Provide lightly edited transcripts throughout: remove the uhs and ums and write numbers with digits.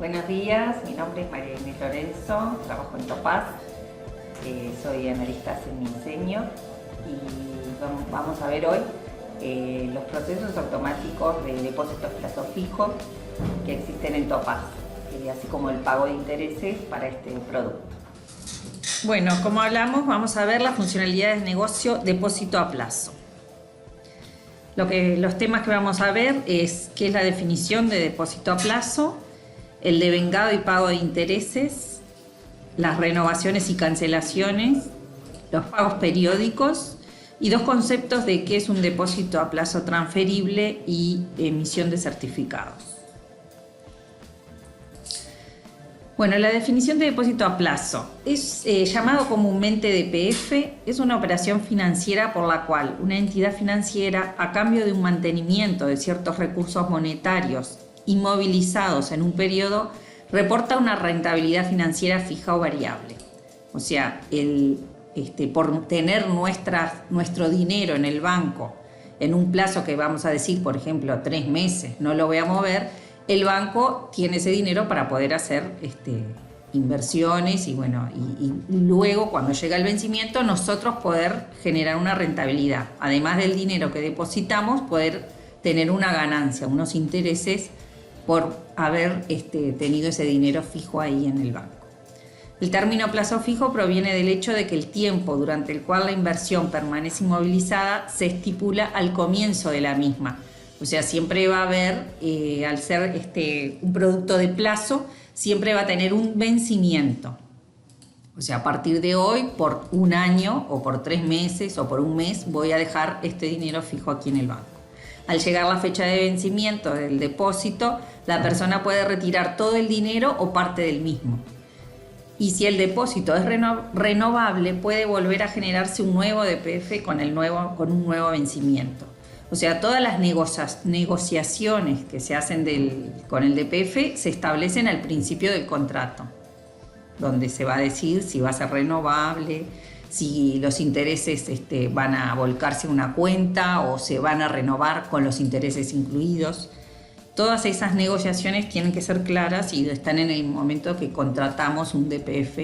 Buenos días, mi nombre es María Inés Lorenzo, trabajo en Topaz, soy analista semi-senior y vamos a ver hoy los procesos automáticos de depósitos plazo fijo que existen en Topaz, así como el pago de intereses para este producto. Bueno, como hablamos, vamos a ver las funcionalidades de negocio depósito a plazo. Los temas que vamos a ver es qué es la definición de depósito a plazo, el devengado y pago de intereses, las renovaciones y cancelaciones, los pagos periódicos y dos conceptos de qué es un depósito a plazo transferible y emisión de certificados. Bueno, la definición de depósito a plazo es llamado comúnmente DPF, es una operación financiera por la cual una entidad financiera, a cambio de un mantenimiento de ciertos recursos monetarios inmovilizados en un periodo, reporta una rentabilidad financiera fija o variable. O sea, por tener nuestro dinero en el banco en un plazo que vamos a decir, por ejemplo, 3 meses, no lo voy a mover, el banco tiene ese dinero para poder hacer inversiones y luego cuando llega el vencimiento nosotros poder generar una rentabilidad. Además del dinero que depositamos, poder tener una ganancia, unos intereses por haber tenido ese dinero fijo ahí en el banco. El término plazo fijo proviene del hecho de que el tiempo durante el cual la inversión permanece inmovilizada se estipula al comienzo de la misma. O sea, siempre va a haber, al ser un producto de plazo, siempre va a tener un vencimiento. O sea, a partir de hoy, por un año o por 3 meses o por un mes, voy a dejar este dinero fijo aquí en el banco. Al llegar la fecha de vencimiento del depósito, la persona puede retirar todo el dinero o parte del mismo. Y si el depósito es renovable, puede volver a generarse un nuevo DPF con un nuevo vencimiento. O sea, todas las negociaciones que se hacen con el DPF se establecen al principio del contrato, donde se va a decir si va a ser renovable, si los intereses van a volcarse a una cuenta o se van a renovar con los intereses incluidos. Todas esas negociaciones tienen que ser claras y están en el momento que contratamos un DPF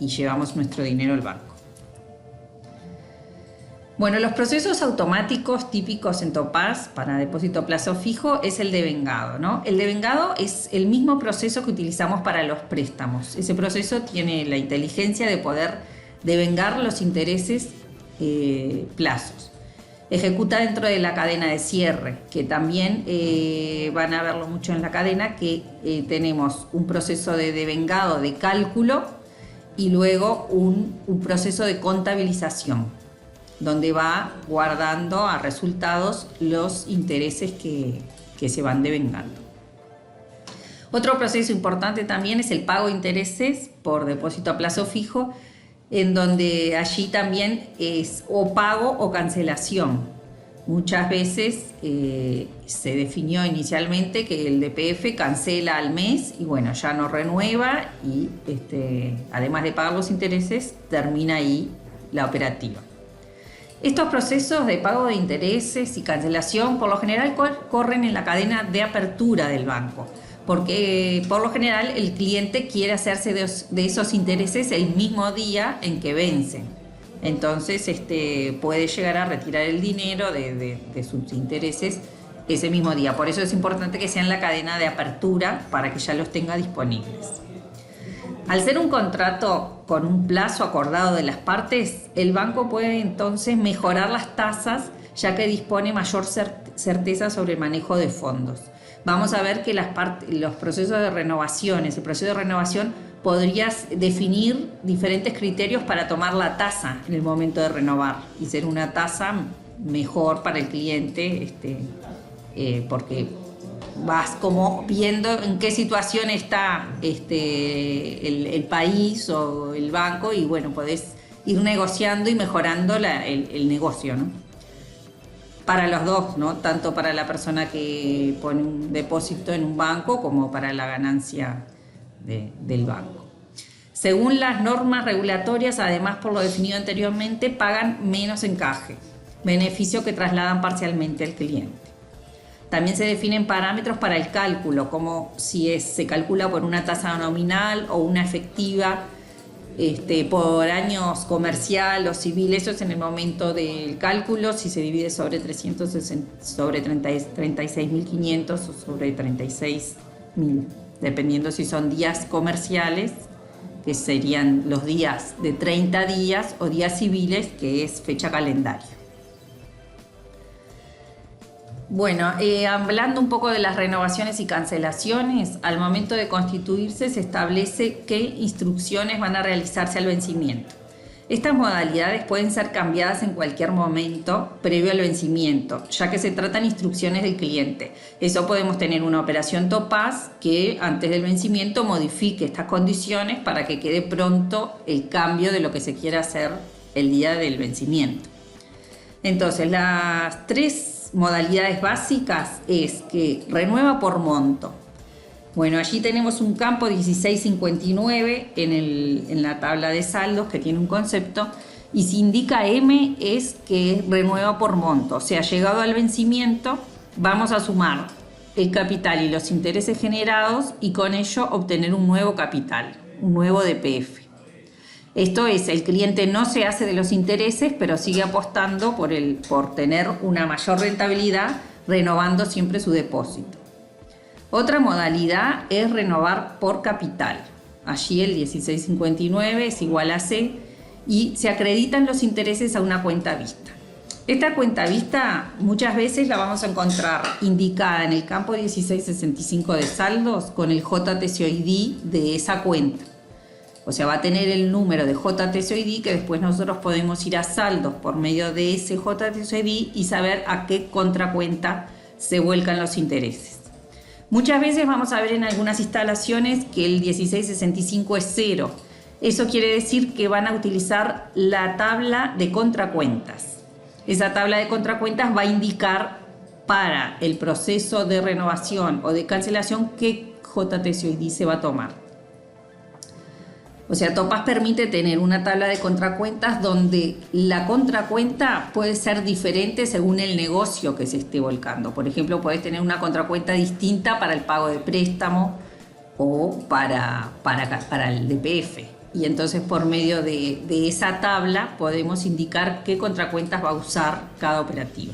y llevamos nuestro dinero al banco. Bueno, los procesos automáticos típicos en Topaz para depósito a plazo fijo es el devengado, ¿no? El devengado es el mismo proceso que utilizamos para los préstamos. Ese proceso tiene la inteligencia de poder devengar los intereses plazos. Ejecuta dentro de la cadena de cierre, que también van a verlo mucho en la cadena, que tenemos un proceso de devengado de cálculo y luego un proceso de contabilización, donde va guardando a resultados los intereses que se van devengando. Otro proceso importante también es el pago de intereses por depósito a plazo fijo, en donde allí también es o pago o cancelación. Muchas veces se definió inicialmente que el DPF cancela al mes y bueno, ya no renueva y además de pagar los intereses, termina ahí la operativa. Estos procesos de pago de intereses y cancelación por lo general corren en la cadena de apertura del banco, porque por lo general el cliente quiere hacerse de esos intereses el mismo día en que vencen. Entonces puede llegar a retirar el dinero de sus intereses ese mismo día. Por eso es importante que sea en la cadena de apertura para que ya los tenga disponibles. Al ser un contrato con un plazo acordado de las partes, el banco puede entonces mejorar las tasas ya que dispone mayor certeza sobre el manejo de fondos. Vamos a ver que los procesos de renovaciones, el proceso de renovación podrías definir diferentes criterios para tomar la tasa en el momento de renovar y ser una tasa mejor para el cliente, porque vas como viendo en qué situación está el país o el banco y bueno, podés ir negociando y mejorando el negocio, ¿no? Para los dos, ¿no? Tanto para la persona que pone un depósito en un banco como para la ganancia del banco. Según las normas regulatorias, además por lo definido anteriormente, pagan menos encaje, beneficio que trasladan parcialmente al cliente. También se definen parámetros para el cálculo, como si se calcula por una tasa nominal o una efectiva, por años comercial o civil. Eso es en el momento del cálculo, si se divide sobre 36.500 o sobre 36.000, dependiendo si son días comerciales, que serían los días de 30 días, o días civiles, que es fecha calendario. Bueno, hablando un poco de las renovaciones y cancelaciones, al momento de constituirse se establece qué instrucciones van a realizarse al vencimiento. Estas modalidades pueden ser cambiadas en cualquier momento previo al vencimiento, ya que se tratan instrucciones del cliente. Eso podemos tener una operación topaz que antes del vencimiento modifique estas condiciones para que quede pronto el cambio de lo que se quiera hacer el día del vencimiento. Entonces, las tres modalidades básicas es que renueva por monto. Bueno, allí tenemos un campo 1659 en la tabla de saldos que tiene un concepto, y si indica M es que renueva por monto. O sea, llegado al vencimiento vamos a sumar el capital y los intereses generados y con ello obtener un nuevo capital, un nuevo DPF. Esto es, el cliente no se hace de los intereses, pero sigue apostando por tener una mayor rentabilidad, renovando siempre su depósito. Otra modalidad es renovar por capital. Allí el 1659 es igual a C y se acreditan los intereses a una cuenta vista. Esta cuenta vista muchas veces la vamos a encontrar indicada en el campo 1665 de saldos con el JTCOID de esa cuenta. O sea, va a tener el número de JTCOID que después nosotros podemos ir a saldos por medio de ese JTCOID y saber a qué contracuenta se vuelcan los intereses. Muchas veces vamos a ver en algunas instalaciones que el 1665 es 0. Eso quiere decir que van a utilizar la tabla de contracuentas. Esa tabla de contracuentas va a indicar para el proceso de renovación o de cancelación qué JTCOID se va a tomar. O sea, Topaz permite tener una tabla de contracuentas donde la contracuenta puede ser diferente según el negocio que se esté volcando. Por ejemplo, puedes tener una contracuenta distinta para el pago de préstamo o para el DPF. Y entonces por medio de esa tabla podemos indicar qué contracuentas va a usar cada operativa.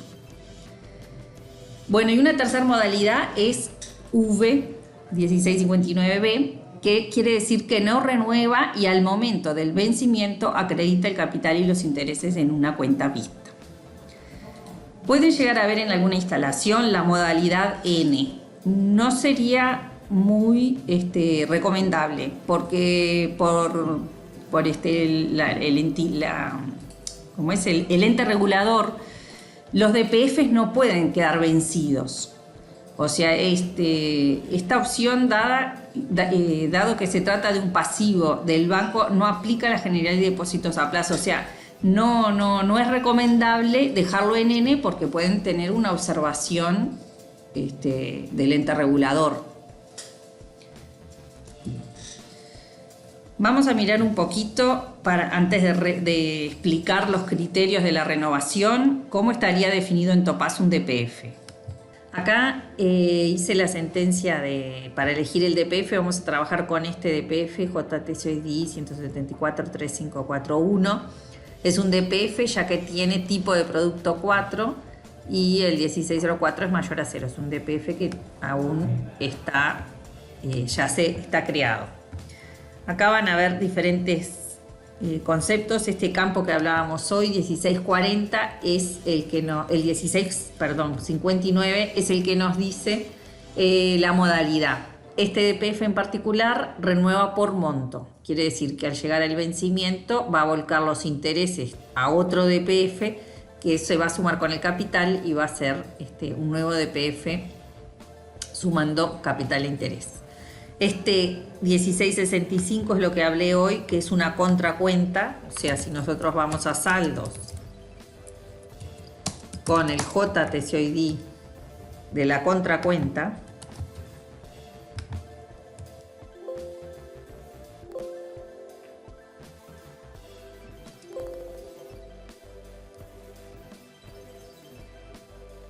Bueno, y una tercera modalidad es V1659B, que quiere decir que no renueva y al momento del vencimiento acredita el capital y los intereses en una cuenta vista. Pueden llegar a ver en alguna instalación la modalidad N. No sería muy recomendable porque el ente regulador, los DPFs no pueden quedar vencidos. O sea, esta opción dado que se trata de un pasivo del banco, no aplica la Generalidad de Depósitos a plazo. O sea, no es recomendable dejarlo en N porque pueden tener una observación del ente regulador. Vamos a mirar un poquito, antes de explicar los criterios de la renovación, cómo estaría definido en Topaz un DPF. Acá hice la sentencia para elegir el DPF. Vamos a trabajar con este DPF JTCOID 1743541. Es un DPF ya que tiene tipo de producto 4 y el 1604 es mayor a 0. Es un DPF que aún está creado. Acá van a ver diferentes conceptos. Este campo que hablábamos hoy, 1640, es el 59 es el que nos dice la modalidad. Este DPF en particular renueva por monto. Quiere decir que al llegar al vencimiento va a volcar los intereses a otro DPF que se va a sumar con el capital y va a ser un nuevo DPF sumando capital e interés. Este 1665 es lo que hablé hoy, que es una contracuenta. O sea, si nosotros vamos a saldos con el JTCOID de la contracuenta,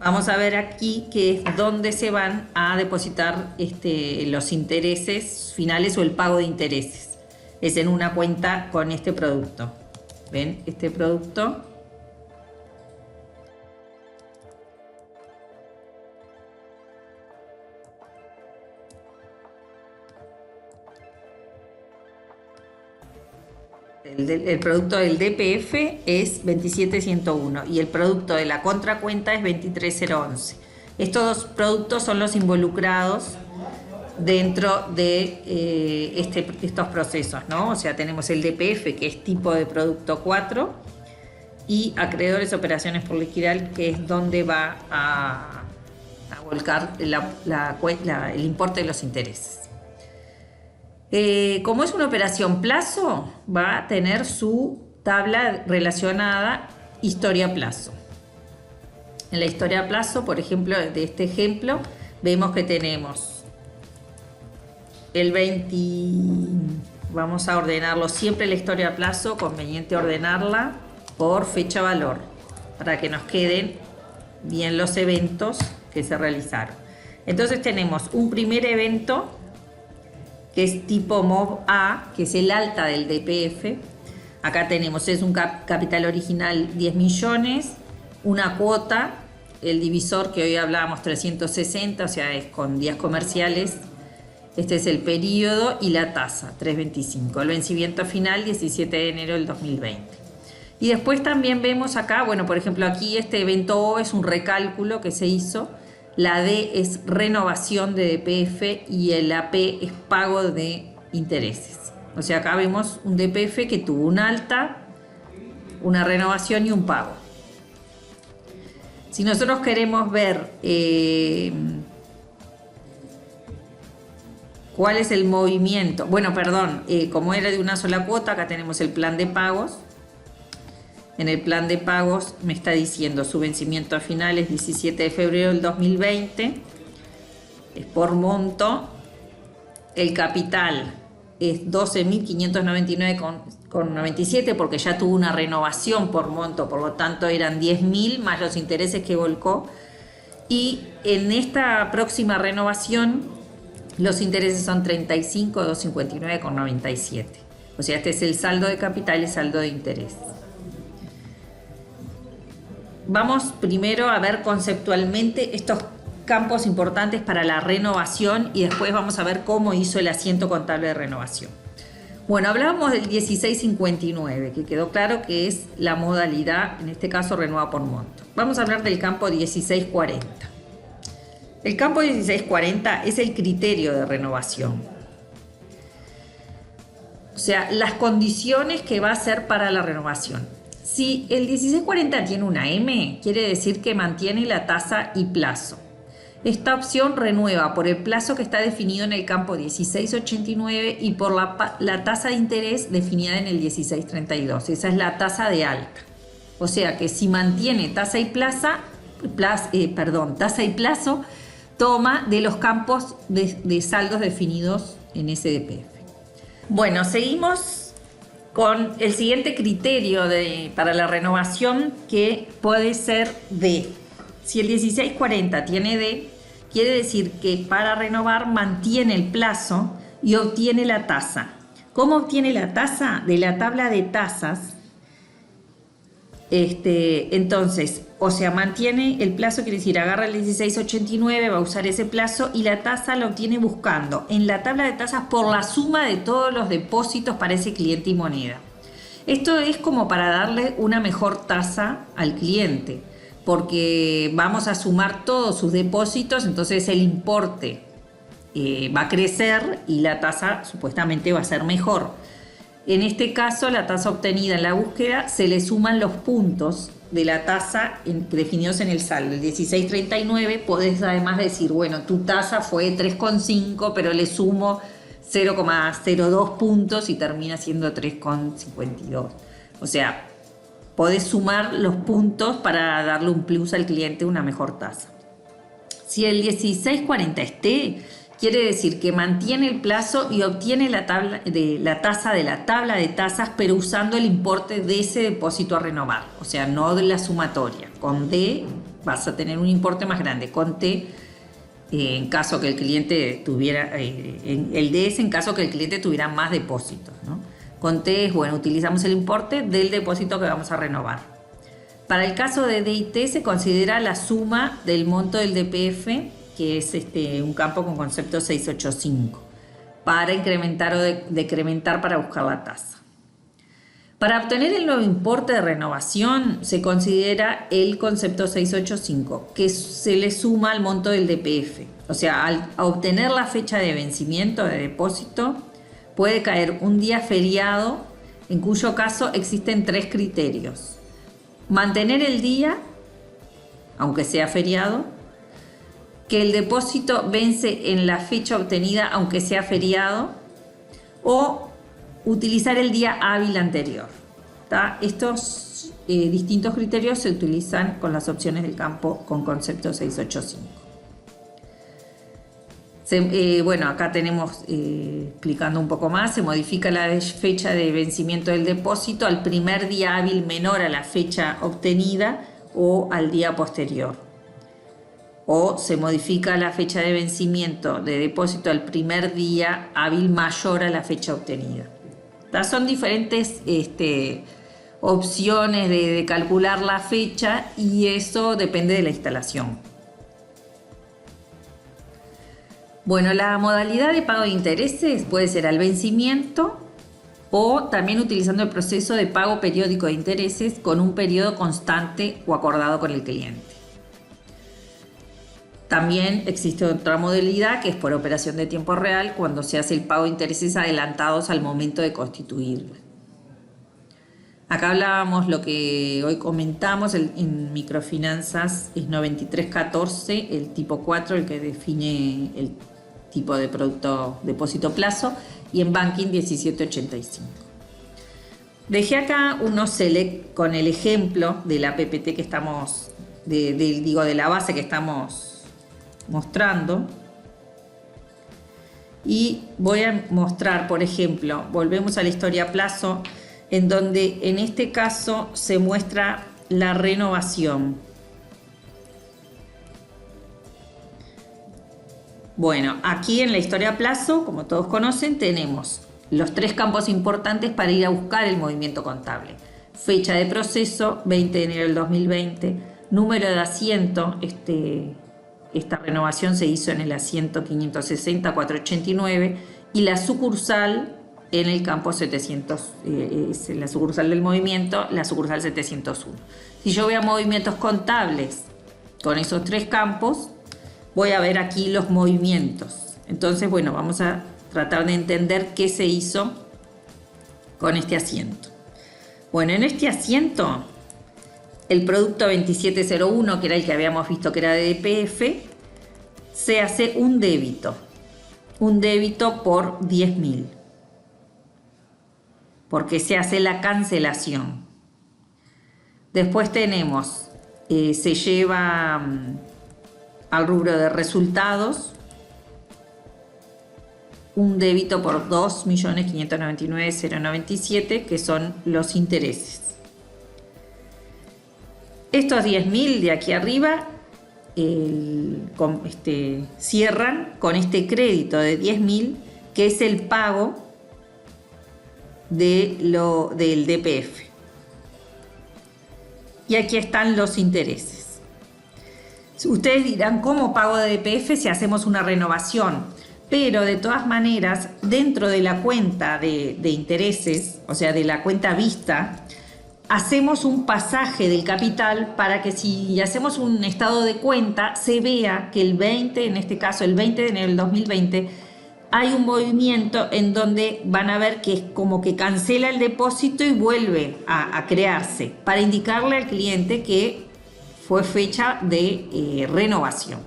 Vamos a ver aquí que es donde se van a depositar los intereses finales o el pago de intereses. Es en una cuenta con este producto. ¿Ven? Este producto. El producto del DPF es 27101 y el producto de la contracuenta es 23011. Estos dos productos son los involucrados dentro de estos procesos, ¿no? O sea, tenemos el DPF, que es tipo de producto 4, y acreedores operaciones por liquidar, que es donde va a volcar el importe de los intereses. Como es una operación plazo, va a tener su tabla relacionada historia plazo. En la historia plazo, por ejemplo, de este ejemplo, vemos que tenemos el 20, vamos a ordenarlo siempre la historia plazo, conveniente ordenarla por fecha valor, para que nos queden bien los eventos que se realizaron. Entonces tenemos un primer evento, que es tipo MOV A, que es el alta del DPF. Acá tenemos, es un capital original 10 millones, una cuota, el divisor que hoy hablábamos 360, o sea, es con días comerciales. Este es el periodo y la tasa, 3.25. El vencimiento final, 17 de enero del 2020. Y después también vemos acá, bueno, por ejemplo, aquí este evento O es un recálculo que se hizo. La D es renovación de DPF y el AP es pago de intereses. O sea, acá vemos un DPF que tuvo un alta, una renovación y un pago. Si nosotros queremos ver cuál es el movimiento, bueno, perdón, como era de una sola cuota, acá tenemos el plan de pagos. En el plan de pagos me está diciendo su vencimiento final es 17 de febrero del 2020, es por monto, el capital es 12.599,97 porque ya tuvo una renovación por monto, por lo tanto eran 10.000 más los intereses que volcó, y en esta próxima renovación los intereses son 35.259,97. O sea, este es el saldo de capital y saldo de interés. Vamos primero a ver conceptualmente estos campos importantes para la renovación y después vamos a ver cómo hizo el asiento contable de renovación. Bueno, hablábamos del 1659, que quedó claro que es la modalidad, en este caso renueva por monto. Vamos a hablar del campo 1640. El campo 1640 es el criterio de renovación. O sea, las condiciones que va a ser para la renovación. Si el 1640 tiene una M, quiere decir que mantiene la tasa y plazo. Esta opción renueva por el plazo que está definido en el campo 1689 y por la tasa de interés definida en el 1632. Esa es la tasa de alta. O sea que si mantiene tasa y plazo, toma de los campos de saldos definidos en ese DPF. Bueno, seguimos con el siguiente criterio para la renovación, que puede ser D. Si el 1640 tiene D, quiere decir que para renovar mantiene el plazo y obtiene la tasa. ¿Cómo obtiene la tasa? De la tabla de tasas. Entonces, o sea, mantiene el plazo, quiere decir, agarra el 1689, va a usar ese plazo y la tasa la obtiene buscando en la tabla de tasas por la suma de todos los depósitos para ese cliente y moneda. Esto es como para darle una mejor tasa al cliente, porque vamos a sumar todos sus depósitos, entonces el importe va a crecer y la tasa supuestamente va a ser mejor. En este caso, la tasa obtenida en la búsqueda se le suman los puntos de la tasa definidos en el saldo. El 1639 podés además decir, bueno, tu tasa fue 3,5, pero le sumo 0,02 puntos y termina siendo 3,52. O sea, podés sumar los puntos para darle un plus al cliente, una mejor tasa. Si el 1640 esté, quiere decir que mantiene el plazo y obtiene la tasa de la tabla de tasas, pero usando el importe de ese depósito a renovar, o sea, no de la sumatoria. Con D vas a tener un importe más grande. Con T, en caso que el cliente tuviera, el D es en caso que el cliente tuviera más depósitos, ¿no? Con T es, bueno, utilizamos el importe del depósito que vamos a renovar. Para el caso de D y T se considera la suma del monto del DPF, que es un campo con concepto 685, para incrementar o decrementar para buscar la tasa. Para obtener el nuevo importe de renovación se considera el concepto 685, que se le suma al monto del DPF. O sea, al obtener la fecha de vencimiento de depósito, puede caer un día feriado, en cuyo caso existen 3 criterios. Mantener el día, aunque sea feriado, que el depósito vence en la fecha obtenida, aunque sea feriado, o utilizar el día hábil anterior. Estos distintos criterios se utilizan con las opciones del campo con concepto 685. Bueno, acá tenemos, explicando un poco más, se modifica la fecha de vencimiento del depósito al primer día hábil menor a la fecha obtenida o al día posterior. O se modifica la fecha de vencimiento de depósito al primer día hábil mayor a la fecha obtenida. Son diferentes opciones de calcular la fecha y eso depende de la instalación. Bueno, la modalidad de pago de intereses puede ser al vencimiento o también utilizando el proceso de pago periódico de intereses con un periodo constante o acordado con el cliente. También existe otra modalidad que es por operación de tiempo real, cuando se hace el pago de intereses adelantados al momento de constituirla. Acá hablábamos lo que hoy comentamos, en microfinanzas es 9314, el tipo 4, el que define el tipo de producto depósito plazo, y en banking 1785. Dejé acá unos select con el ejemplo de la PPT que estamos, de la base que estamos mostrando, y voy a mostrar, por ejemplo, volvemos a la historia a plazo, en donde en este caso se muestra la renovación. Bueno, aquí en la historia a plazo, como todos conocen, tenemos los 3 campos importantes para ir a buscar el movimiento contable: fecha de proceso, 20 de enero del 2020, número de asiento, esta renovación se hizo en el asiento 560-489, y la sucursal en el campo 700, es la sucursal del movimiento, la sucursal 701. Si yo veo movimientos contables con esos 3 campos, voy a ver aquí los movimientos. Entonces, bueno, vamos a tratar de entender qué se hizo con este asiento. Bueno, en este asiento, el producto 2701, que era el que habíamos visto que era de DPF, se hace un débito por 10.000, porque se hace la cancelación. Después tenemos, se lleva al rubro de resultados un débito por 2.599.097, que son los intereses. Estos 10.000 de aquí arriba cierran con este crédito de 10.000, que es el pago del DPF. Y aquí están los intereses. Ustedes dirán, ¿cómo pago de DPF si hacemos una renovación? Pero de todas maneras, dentro de la cuenta de intereses, o sea, de la cuenta vista, hacemos un pasaje del capital para que si hacemos un estado de cuenta, se vea que el 20, en este caso el 20 de enero del 2020, hay un movimiento en donde van a ver que es como que cancela el depósito y vuelve a crearse, para indicarle al cliente que fue fecha de renovación.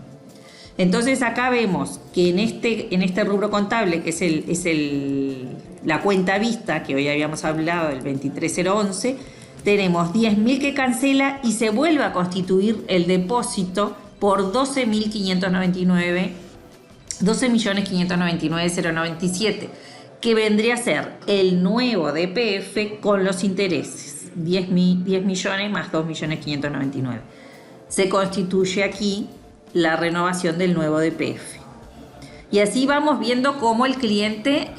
Entonces acá vemos que en este rubro contable, que es la cuenta vista, que hoy habíamos hablado del 23011, tenemos 10.000 que cancela y se vuelve a constituir el depósito por 12.599.097, que vendría a ser el nuevo DPF con los intereses, 10 millones más 2.599.000. se constituye aquí la renovación del nuevo DPF. Y así vamos viendo cómo el cliente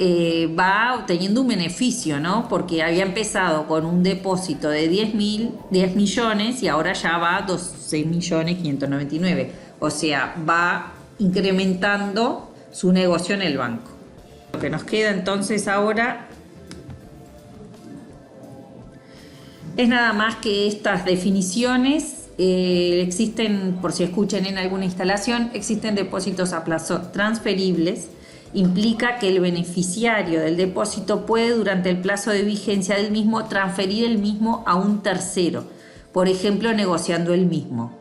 va obteniendo un beneficio, ¿no? Porque había empezado con un depósito de 10 millones y ahora ya va a 12.599.000. O sea, va incrementando su negocio en el banco. Lo que nos queda entonces ahora es nada más que estas definiciones. Existen, por si escuchan en alguna instalación, existen depósitos a plazo transferibles. Implica que el beneficiario del depósito puede durante el plazo de vigencia del mismo transferir el mismo a un tercero, por ejemplo negociando el mismo.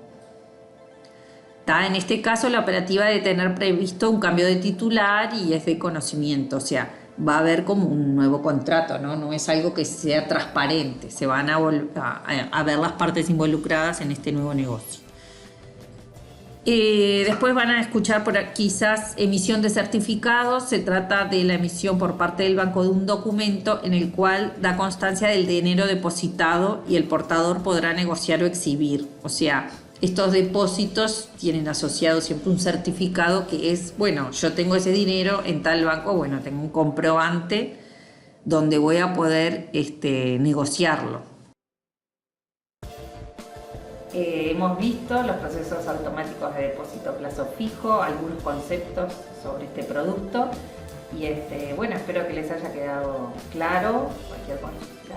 En este caso la operativa debe tener previsto un cambio de titular y es de conocimiento, o sea, va a haber como un nuevo contrato, ¿no? No es algo que sea transparente, se van a ver las partes involucradas en este nuevo negocio. Después van a escuchar quizás emisión de certificados. Se trata de la emisión por parte del banco de un documento en el cual da constancia del dinero depositado y el portador podrá negociar o exhibir, o sea, estos depósitos tienen asociado siempre un certificado que es, bueno, yo tengo ese dinero en tal banco, bueno, tengo un comprobante donde voy a poder negociarlo. Hemos visto los procesos automáticos de depósito a plazo fijo, algunos conceptos sobre este producto y bueno, espero que les haya quedado claro. Cualquier consulta.